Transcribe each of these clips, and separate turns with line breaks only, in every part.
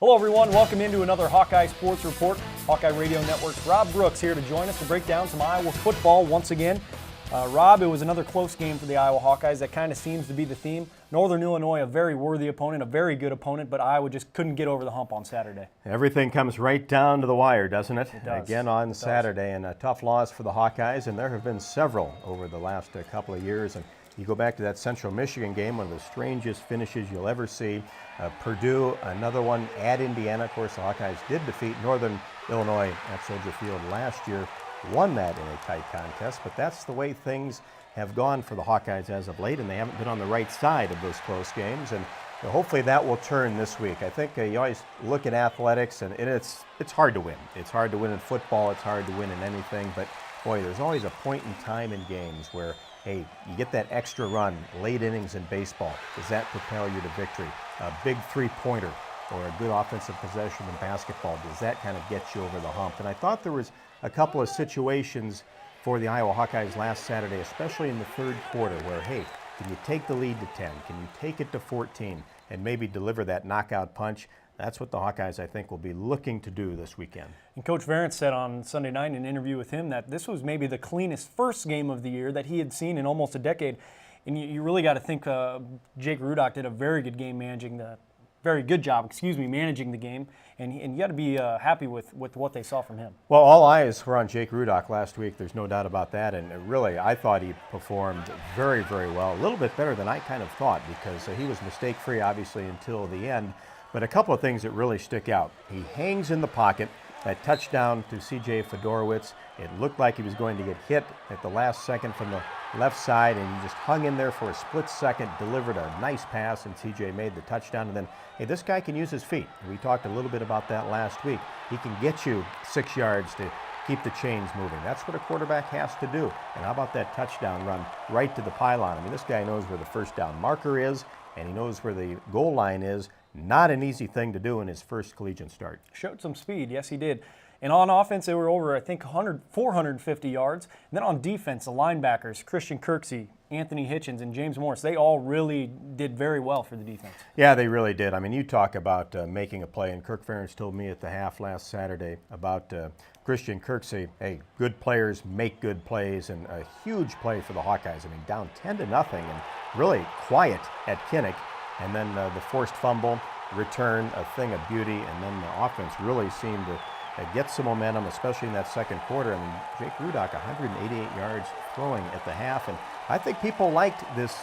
Hello everyone, welcome into another Hawkeye Sports Report. Hawkeye Radio Network's Rob Brooks here to join us to break down some Iowa football once again. Rob, it was another close game for the Iowa Hawkeyes. That kind of seems to be the theme. Northern Illinois, a very worthy opponent, a very good opponent, but Iowa just couldn't get over the hump on Saturday.
Everything comes right down to the wire, doesn't it?
It does.
Again on Saturday, and a tough loss for the Hawkeyes, and there have been several over the last couple of years. And you go back to that Central Michigan game, one of the strangest finishes you'll ever see. Purdue, another one at Indiana. Of course, the Hawkeyes did defeat Northern Illinois at Soldier Field last year, won that in a tight contest, but that's the way things have gone for the Hawkeyes as of late, and they haven't been on the right side of those close games, and hopefully that will turn this week. I think you always look at athletics, and it's hard to win. It's hard to win in football, it's hard to win in anything, but boy, there's always a point in time in games where, hey, you get that extra run, late innings in baseball. Does that propel you to victory? A big three-pointer or a good offensive possession in basketball, does that kind of get you over the hump? And I thought there was a couple of situations for the Iowa Hawkeyes last Saturday, especially in the third quarter, where, hey, can you take the lead to 10? Can you take it to 14 and maybe deliver that knockout punch? That's what the Hawkeyes, I think, will be looking to do this weekend.
And Coach Ferentz said on Sunday night in an interview with him that this was maybe the cleanest first game of the year that he had seen in almost a decade. And you really got to think Jake Rudock did a very good game managing the game, and you got to be happy with what they saw from him.
Well, all eyes were on Jake Rudock last week. There's no doubt about that, and really, I thought he performed very, very well. A little bit better than I kind of thought, because he was mistake-free, obviously, until the end. But a couple of things that really stick out. He hangs in the pocket. That touchdown to C.J. Fedorowicz, it looked like he was going to get hit at the last second from the left side, and he just hung in there for a split second, delivered a nice pass, and C.J. made the touchdown. And then, hey, this guy can use his feet. We talked a little bit about that last week. He can get you 6 yards to keep the chains moving. That's what a quarterback has to do. And how about that touchdown run right to the pylon? I mean, this guy knows where the first down marker is, and he knows where the goal line is. Not an easy thing to do in his first collegiate start.
Showed some speed, yes he did. And on offense, they were over, I think, 450 yards. And then on defense, the linebackers, Christian Kirksey, Anthony Hitchens, and James Morris, they all really did very well for the defense.
Yeah, they really did. I mean, you talk about making a play, and Kirk Ferentz told me at the half last Saturday about Christian Kirksey. Hey, good players make good plays, and a huge play for the Hawkeyes. I mean, down 10-0, and really quiet at Kinnick. And then the forced fumble, return, a thing of beauty, and then the offense really seemed to get some momentum, especially in that second quarter. I mean, Jake Rudock, 188 yards throwing at the half, and I think people liked this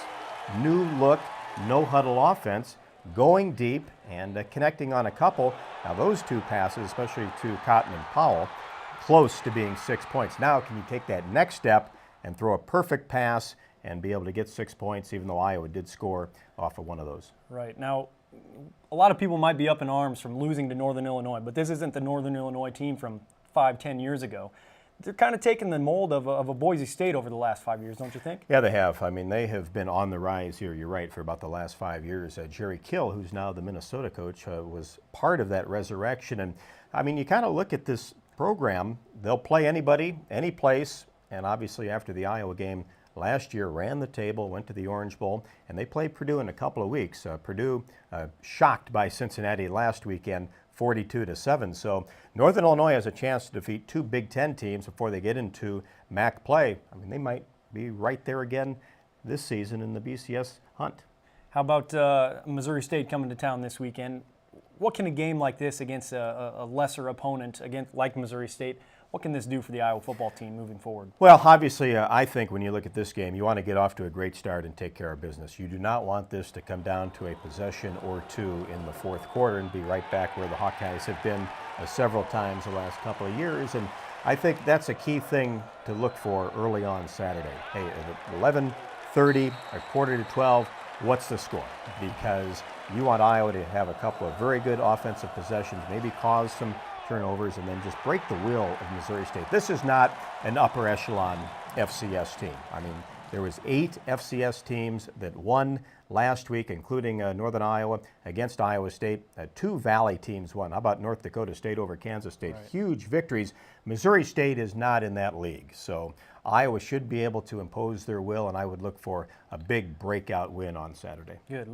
new look, no-huddle offense, going deep and connecting on a couple. Now those two passes, especially to Cotton and Powell, close to being 6 points. Now can you take that next step and throw a perfect pass and be able to get 6 points, even though Iowa did score off of one of those?
Right. Now, a lot of people might be up in arms from losing to Northern Illinois, but this isn't the Northern Illinois team from 5-10 years ago. They're kind of taking the mold of a Boise State over the last 5 years, don't you think?
Yeah, they have. I mean, they have been on the rise here, you're right, for about the last 5 years. Jerry Kill, who's now the Minnesota coach, was part of that resurrection. And, I mean, you kind of look at this program, they'll play anybody, any place, and obviously after the Iowa game last year, ran the table, went to the Orange Bowl, and they played Purdue in a couple of weeks. Purdue shocked by Cincinnati last weekend, 42-7. So Northern Illinois has a chance to defeat two Big Ten teams before they get into MAC play. I mean, they might be right there again this season in the BCS hunt.
How about Missouri State coming to town this weekend? What can a game like this against a lesser opponent, like Missouri State, what can this do for the Iowa football team moving forward?
Well, obviously, I think when you look at this game, you want to get off to a great start and take care of business. You do not want this to come down to a possession or two in the fourth quarter and be right back where the Hawkeyes have been several times the last couple of years. And I think that's a key thing to look for early on Saturday. Hey, at 11:30, a quarter to 12, what's the score? Because you want Iowa to have a couple of very good offensive possessions, maybe cause some turnovers, and then just break the will of Missouri State. This is not an upper echelon FCS team. I mean, there was 8 FCS teams that won last week, including Northern Iowa against Iowa State. 2 Valley teams won. How about North Dakota State over Kansas State? Right. Huge victories. Missouri State is not in that league, so Iowa should be able to impose their will, and I would look for a big breakout win on Saturday.
Good.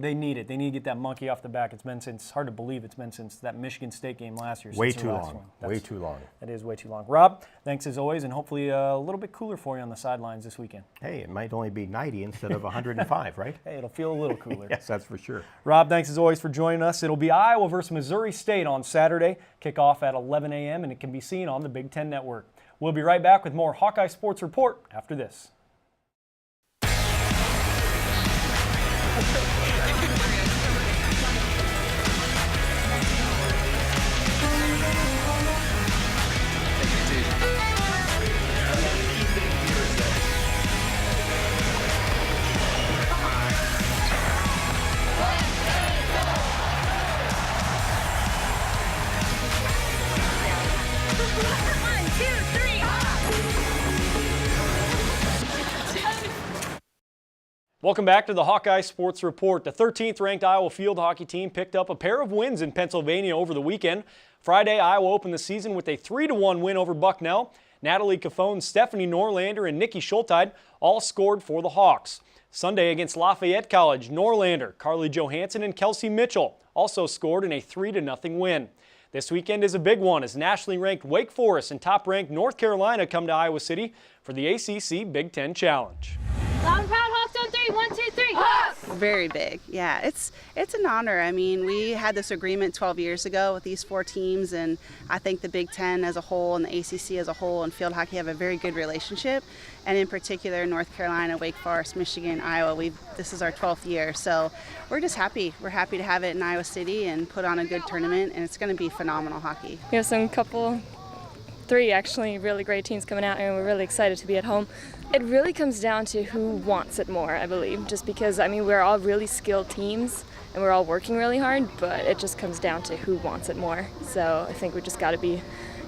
They need it. They need to get that monkey off the back. It's hard to believe it's been since that Michigan State game last year.
Way too long. Way too long.
That is way too long. Rob, thanks as always, and hopefully a little bit cooler for you on the sidelines this weekend.
Hey, it might only be 90 instead of 105, right?
Hey, it'll feel a little cooler.
Yes, that's for sure.
Rob, thanks as always for joining us. It'll be Iowa versus Missouri State on Saturday. Kickoff at 11 a.m., and it can be seen on the Big Ten Network. We'll be right back with more Hawkeye Sports Report after this. Welcome back to the Hawkeye Sports Report. The 13th ranked Iowa field hockey team picked up a pair of wins in Pennsylvania over the weekend. Friday, Iowa opened the season with a 3-1 win over Bucknell. Natalie Caffone, Stephanie Norlander, and Nikki Schultide all scored for the Hawks. Sunday against Lafayette College, Norlander, Carly Johansson, and Kelsey Mitchell also scored in a 3-0 win. This weekend is a big one as nationally ranked Wake Forest and top-ranked North Carolina come to Iowa City for the ACC Big Ten Challenge.
Loud and proud, Hawks on 3. 1, 2, 3. Hawks!
Very big. Yeah, it's an honor. I mean, we had this agreement 12 years ago with these 4 teams, and I think the Big Ten as a whole and the ACC as a whole and field hockey have a very good relationship. And in particular, North Carolina, Wake Forest, Michigan, Iowa, this is our 12th year. So we're just happy. We're happy to have it in Iowa City and put on a good tournament, and it's going to be phenomenal hockey.
We have 3 actually really great teams coming out, and we're really excited to be at home. It really comes down to who wants it more, I believe, just because, I mean, we're all really skilled teams and we're all working really hard, but it just comes down to who wants it more. So I think we just got to be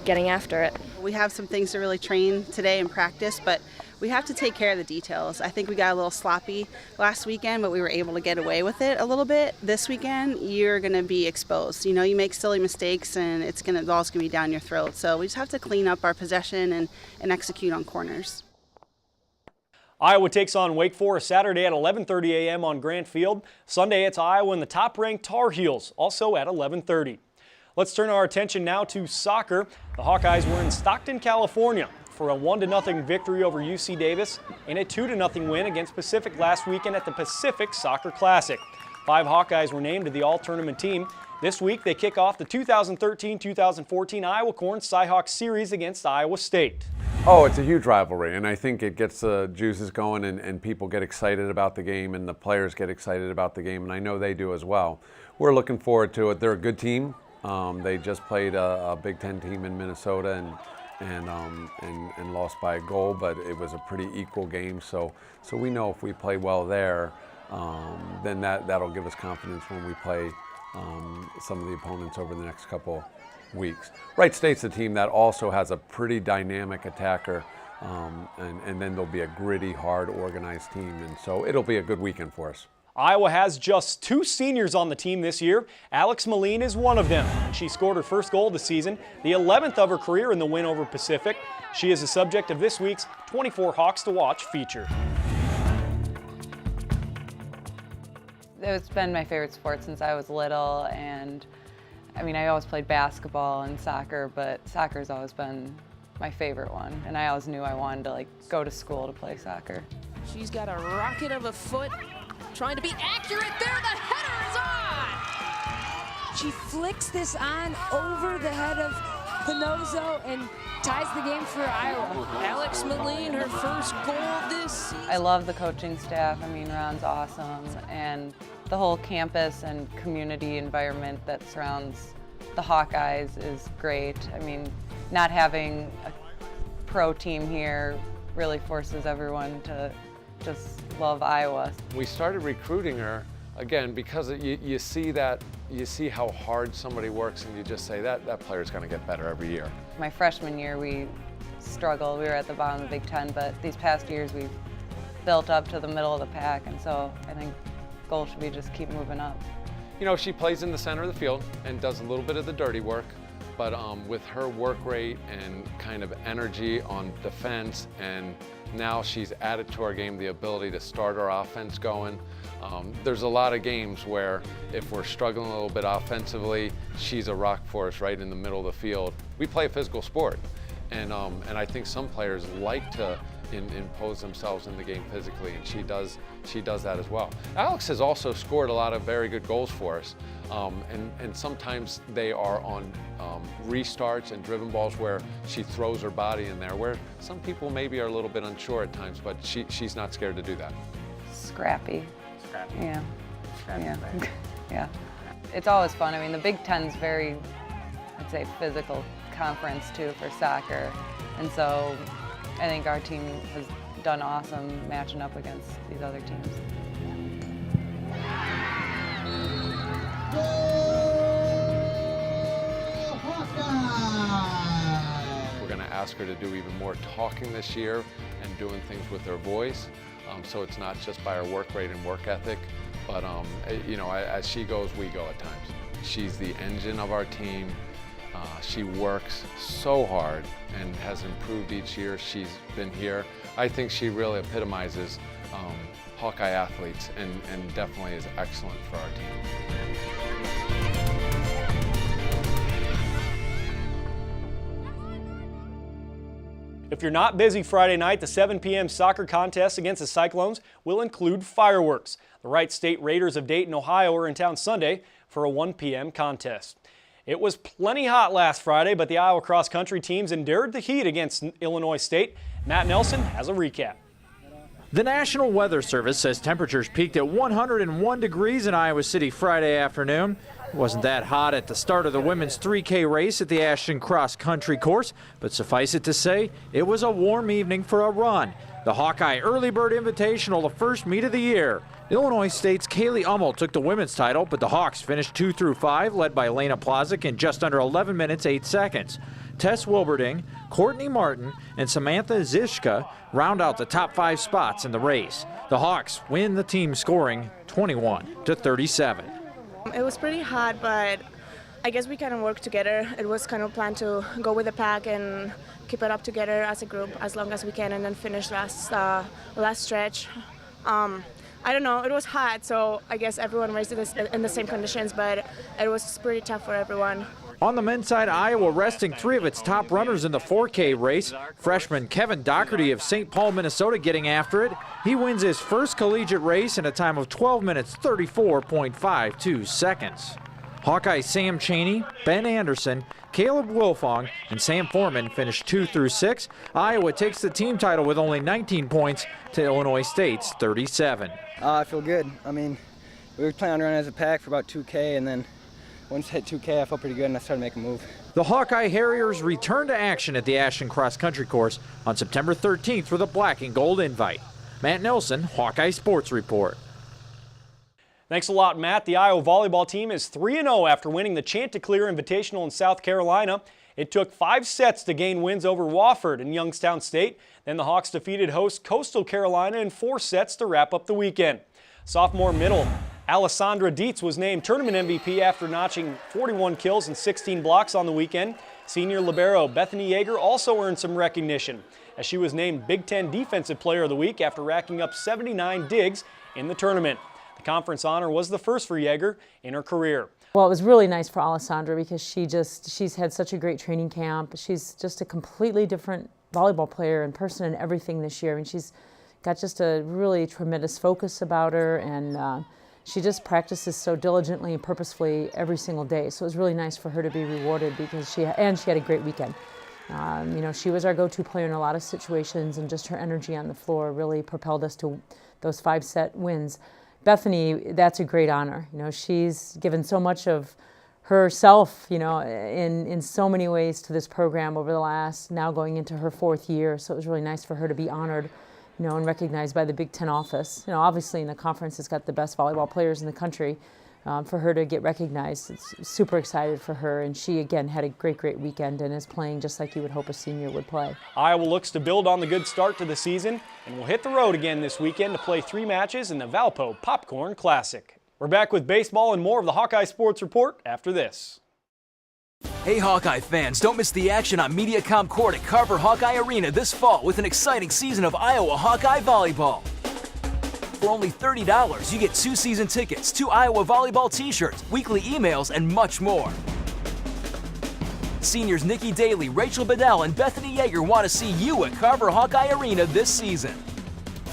getting after it.
We have some things to really train today and practice, but we have to take care of the details. I think we got a little sloppy last weekend, but we were able to get away with it a little bit. This weekend, you're going to be exposed. You know, you make silly mistakes and the ball's going to be down your throat. So we just have to clean up our possession and execute on corners.
Iowa takes on Wake Forest Saturday at 11:30 a.m. on Grant Field. Sunday, it's Iowa and the top-ranked Tar Heels, also at 11:30. Let's turn our attention now to soccer. The Hawkeyes were in Stockton, California for a 1-0 victory over UC Davis and a 2-0 win against Pacific last weekend at the Pacific Soccer Classic. 5 Hawkeyes were named to the all-tournament team. This week, they kick off the 2013-2014 Iowa Corn Cyhawk Series against Iowa State.
Oh, it's a huge rivalry, and I think it gets the juices going, and people get excited about the game, and the players get excited about the game, and I know they do as well. We're looking forward to it. They're a good team. They just played a Big Ten team in Minnesota and lost by a goal, but it was a pretty equal game. So we know if we play well there, then that'll give us confidence when we play some of the opponents over the next couple weeks. Wright State's a team that also has a pretty dynamic attacker, and then there'll be a gritty, hard, organized team, and so it'll be a good weekend for us.
Iowa has just 2 seniors on the team this year. Alex Moline is one of them. She scored her first goal of the season, the 11th of her career in the win over Pacific. She is the subject of this week's 24 Hawks to Watch feature.
It's been my favorite sport since I was little, and I mean, I always played basketball and soccer, but soccer's always been my favorite one, and I always knew I wanted to go to school to play soccer.
She's got a rocket of a foot, trying to be accurate there, the header is on! She flicks this on over the head of Pinozo and ties the game for Iowa. Alex Moline, her first goal this season.
I love the coaching staff. I mean, Ron's awesome, and the whole campus and community environment that surrounds the Hawkeyes is great. I mean, not having a pro team here really forces everyone to just love Iowa.
We started recruiting her again because you see how hard somebody works, and you just say that player's going to get better every year.
My freshman year, we struggled. We were at the bottom of the Big Ten, but these past years we've built up to the middle of the pack, and so I think goal should be just keep moving up.
You know, she plays in the center of the field and does a little bit of the dirty work, but with her work rate and kind of energy on defense, and now she's added to our game the ability to start our offense going. There's a lot of games where if we're struggling a little bit offensively, she's a rock for us right in the middle of the field. We play a physical sport, and I think some players like to impose themselves in the game physically, and she does that as well. Alex has also scored a lot of very good goals for us, and sometimes they are on restarts and driven balls where she throws her body in there, where some people maybe are a little bit unsure at times, but she's not scared to do that.
Scrappy.
Scrappy.
Yeah.
Scrappy.
Yeah. Yeah. It's always fun. I mean, the Big Ten's very, I'd say, physical conference too for soccer, and so I think our team has done awesome matching up against these other teams.
We're going to ask her to do even more talking this year and doing things with her voice, so it's not just by her work rate and work ethic, but you know, as she goes, we go at times. She's the engine of our team. She works so hard and has improved each year she's been here. I think she really epitomizes Hawkeye athletes and definitely is excellent for our team.
If you're not busy Friday night, the 7 p.m. soccer contest against the Cyclones will include fireworks. The Wright State Raiders of Dayton, Ohio are in town Sunday for a 1 p.m. contest. It was plenty hot last Friday, but the Iowa cross-country teams endured the heat against Illinois State. Matt Nelson has a recap.
The National Weather Service says temperatures peaked at 101 degrees in Iowa City Friday afternoon. It wasn't that hot at the start of the women's 3K race at the Ashton Cross Country Course, but suffice it to say, it was a warm evening for a run. The Hawkeye Early Bird Invitational, the first meet of the year. Illinois State's Kaylee Ummel took the women's title, but the Hawks finished 2 through 5, led by Lena Plazik in just under 11 minutes, 8 seconds. Tess Wilberding, Courtney Martin, and Samantha Zishka round out the top 5 spots in the race. The Hawks win the team scoring 21-37.
It was pretty hot, but I guess we kind of worked together. It was kind of planned to go with the pack and keep it up together as a group as long as we can, and then finish last stretch. I don't know, it was hot, so I guess everyone raced in the same conditions, but it was pretty tough for everyone.
On the men's side, Iowa resting 3 of its top runners in the 4K race. Freshman Kevin Doherty of St. Paul, Minnesota getting after it. He wins his first collegiate race in a time of 12 minutes 34.52 seconds. Hawkeye Sam Chaney, Ben Anderson, Caleb Wilfong, and Sam Foreman finished 2 through 6. Iowa takes the team title with only 19 points to Illinois State's 37.
I feel good. I mean, we were planning on running as a pack for about 2K, and then once I hit 2K, I felt pretty good, and I started making a move.
The Hawkeye Harriers return to action at the Ashton Cross Country Course on September 13th with a black and gold invite. Matt Nelson, Hawkeye Sports Report.
Thanks a lot, Matt. The Iowa volleyball team is 3-0 after winning the Chanticleer Invitational in South Carolina. It took 5 sets to gain wins over Wofford and Youngstown State. Then the Hawks defeated host Coastal Carolina in 4 sets to wrap up the weekend. Sophomore middle Alessandra Dietz was named tournament MVP after notching 41 kills and 16 blocks on the weekend. Senior libero Bethany Yeager also earned some recognition as she was named Big Ten Defensive Player of the Week after racking up 79 digs in the tournament. The conference honor was the first for Yeager in her career.
Well, it was really nice for Alessandra because she's had such a great training camp. She's just a completely different volleyball player in person and everything this year. I mean, she's got just a really tremendous focus about her, and she just practices so diligently and purposefully every single day. So it was really nice for her to be rewarded because she had a great weekend. You know, she was our go-to player in a lot of situations, and just her energy on the floor really propelled us to those 5-set wins. Bethany, that's a great honor. You know, she's given so much of herself, you know, in so many ways to this program over the last, now going into her 4th year. So it was really nice for her to be honored, you know, and recognized by the Big Ten office. You know, obviously in the conference it's got the best volleyball players in the country, for her to get recognized. It's super excited for her, and she again had a great weekend and is playing just like you would hope a senior would play.
Iowa looks to build on the good start to the season and will hit the road again this weekend to play 3 matches in the Valpo Popcorn Classic. We're back with baseball and more of the Hawkeye Sports Report after this.
Hey Hawkeye fans, don't miss the action on MediaCom Court at Carver Hawkeye Arena this fall with an exciting season of Iowa Hawkeye Volleyball. For only $30, you get 2 season tickets, 2 Iowa Volleyball t-shirts, weekly emails, and much more. Seniors Nikki Daly, Rachel Bedell, and Bethany Yeager want to see you at Carver Hawkeye Arena this season.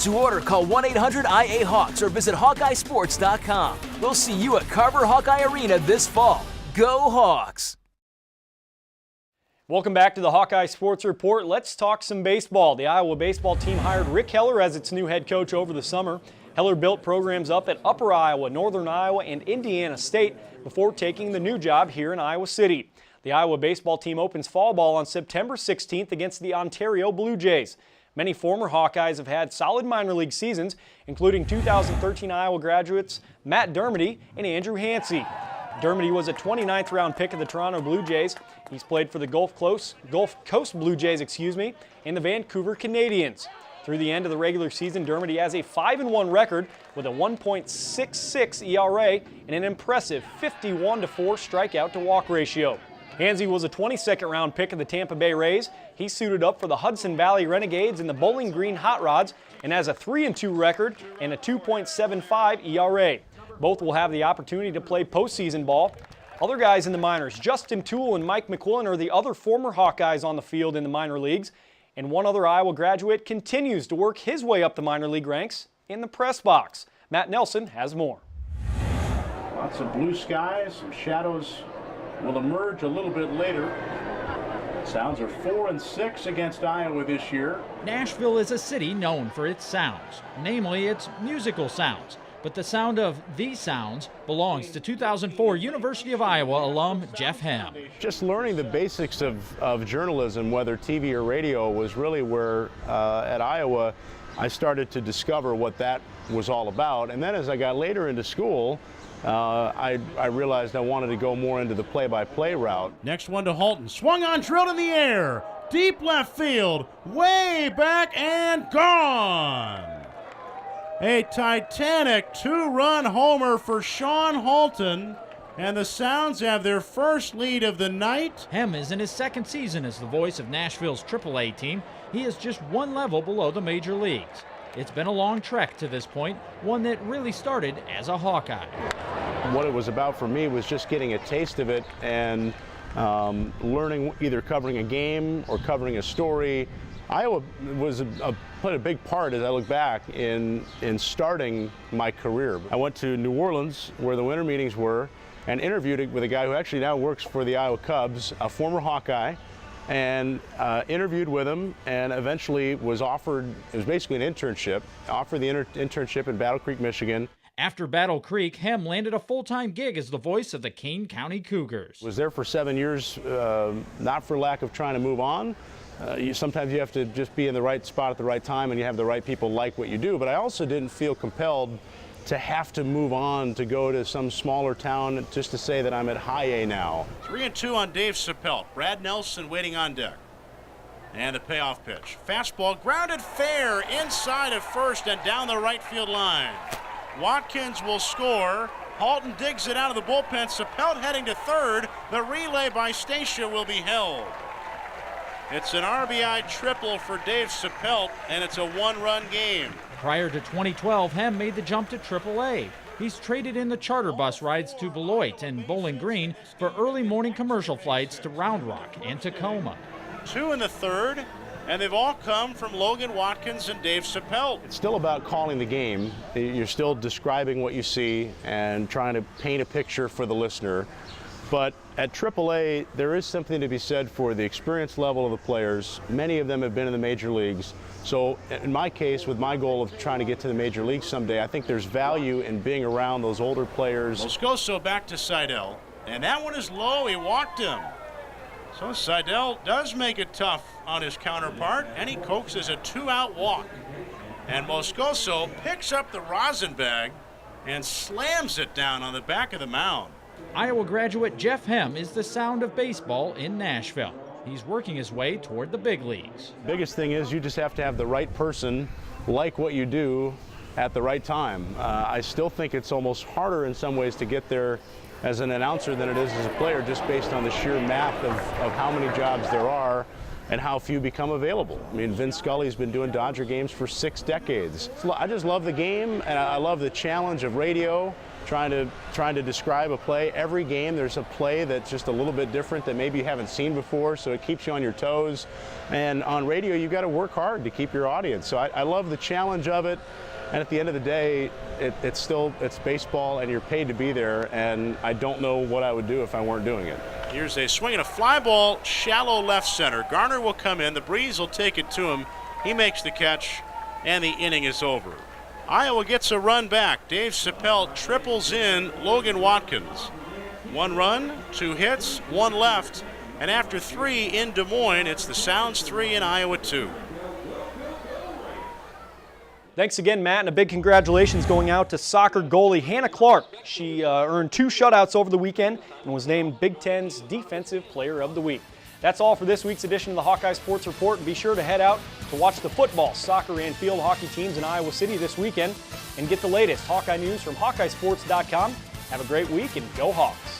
To order, call 1-800-IA-HAWKS or visit HawkeyeSports.com. We'll see you at Carver Hawkeye Arena this fall. Go Hawks!
Welcome back to the Hawkeye Sports Report. Let's talk some baseball. The Iowa baseball team hired Rick Heller as its new head coach over the summer. Heller built programs up at Upper Iowa, Northern Iowa, and Indiana State before taking the new job here in Iowa City. The Iowa baseball team opens fall ball on September 16th against the Ontario Blue Jays. Many former Hawkeyes have had solid minor league seasons, including 2013 Iowa graduates Matt Dermody and Andrew Hansey. Dermody was a 29th round pick of the Toronto Blue Jays. He's played for the Gulf Coast Blue Jays, and the Vancouver Canadians. Through the end of the regular season, Dermody has a 5-1 record with a 1.66 ERA and an impressive 51-4 strikeout to walk ratio. Hansey was a 22nd round pick of the Tampa Bay Rays. He suited up for the Hudson Valley Renegades and the Bowling Green Hot Rods and has a 3-2 record and a 2.75 ERA. Both will have the opportunity to play postseason ball. Other guys in the minors, Justin Toole and Mike McQuillan, are the other former Hawkeyes on the field in the minor leagues. And one other Iowa graduate continues to work his way up the minor league ranks in the press box. Matt Nelson has more.
Lots of blue skies, some shadows will emerge a little bit later. Sounds are 4-6 against Iowa this year.
Nashville is a city known for its sounds, namely its musical sounds. But the sound of these sounds belongs to 2004 University of Iowa alum Jeff Hem.
Just learning the basics of journalism, whether TV or radio, was really where at Iowa I started to discover what that was all about. And then as I got later into school, I realized I wanted to go more into the play-by-play route.
Next one to Halton, swung on, drilled in the air, deep left field, way back and gone. A titanic 2-run homer for Sean Halton, and the Sounds have their first lead of the night.
Hem is in his 2nd season as the voice of Nashville's AAA team. He is just 1 level below the major leagues. It's been a long trek to this point, one that really started as a Hawkeye.
What it was about for me was just getting a taste of it and learning, either covering a game or covering a story. Iowa played a big part, as I look back, in starting my career. I went to New Orleans, where the winter meetings were, and interviewed with a guy who actually now works for the Iowa Cubs, a former Hawkeye, and interviewed with him, and eventually was offered, it was basically an internship, offered the internship in Battle Creek, Michigan.
After Battle Creek, Hem landed a full-time gig as the voice of the Kane County Cougars.
Was there for 7 years, not for lack of trying to move on. Sometimes you have to just be in the right spot at the right time, and you have the right people like what you do. But I also didn't feel compelled to have to move on to go to some smaller town just to say that I'm at high A now.
3-2 on Dave Sapelt. Brad Nelson waiting on deck. And the payoff pitch. Fastball grounded fair inside of first and down the right field line. Watkins will score. Halton digs it out of the bullpen. Sapelt heading to third. The relay by Stacia will be held. It's an RBI triple for Dave Sapelt, and it's a 1-run game.
Prior to 2012, Hem made the jump to AAA. He's traded in the charter bus rides to Beloit and Bowling Green for early morning commercial flights to Round Rock and Tacoma.
2 in the 3rd, and they've all come from Logan Watkins and Dave Sapelt.
It's still about calling the game. You're still describing what you see and trying to paint a picture for the listener. But at AAA, there is something to be said for the experience level of the players. Many of them have been in the major leagues. So in my case, with my goal of trying to get to the major leagues someday, I think there's value in being around those older players.
Moscoso back to Seidel, and that one is low. He walked him. So Seidel does make it tough on his counterpart, and he coaxes a 2-out walk. And Moscoso picks up the rosin bag and slams it down on the back of the mound.
Iowa graduate Jeff Hem is the sound of baseball in Nashville. He's working his way toward the big leagues.
Biggest thing is you just have to have the right person like what you do at the right time. I still think it's almost harder in some ways to get there as an announcer than it is as a player, just based on the sheer math of how many jobs there are and how few become available. I mean, Vince Scully's been doing Dodger games for 6 decades. I just love the game, and I love the challenge of radio, trying to describe a play. Every game there's a play that's just a little bit different that maybe you haven't seen before, so it keeps you on your toes. And on radio, you've got to work hard to keep your audience. So I love the challenge of it. And at the end of the day, it's baseball, and you're paid to be there, and I don't know what I would do if I weren't doing it.
Here's a swing and a fly ball, shallow left center. Garner will come in. The breeze will take it to him. He makes the catch, and the inning is over. Iowa gets a run back. Dave Chappelle triples in Logan Watkins. 1 run, 2 hits, 1 left, and after 3 in Des Moines, it's the Sounds 3 and Iowa 2.
Thanks again, Matt, and a big congratulations going out to soccer goalie Hannah Clark. She earned 2 shutouts over the weekend and was named Big Ten's Defensive Player of the Week. That's all for this week's edition of the Hawkeye Sports Report. And be sure to head out to watch the football, soccer, and field hockey teams in Iowa City this weekend and get the latest Hawkeye news from HawkeyeSports.com. Have a great week and go Hawks!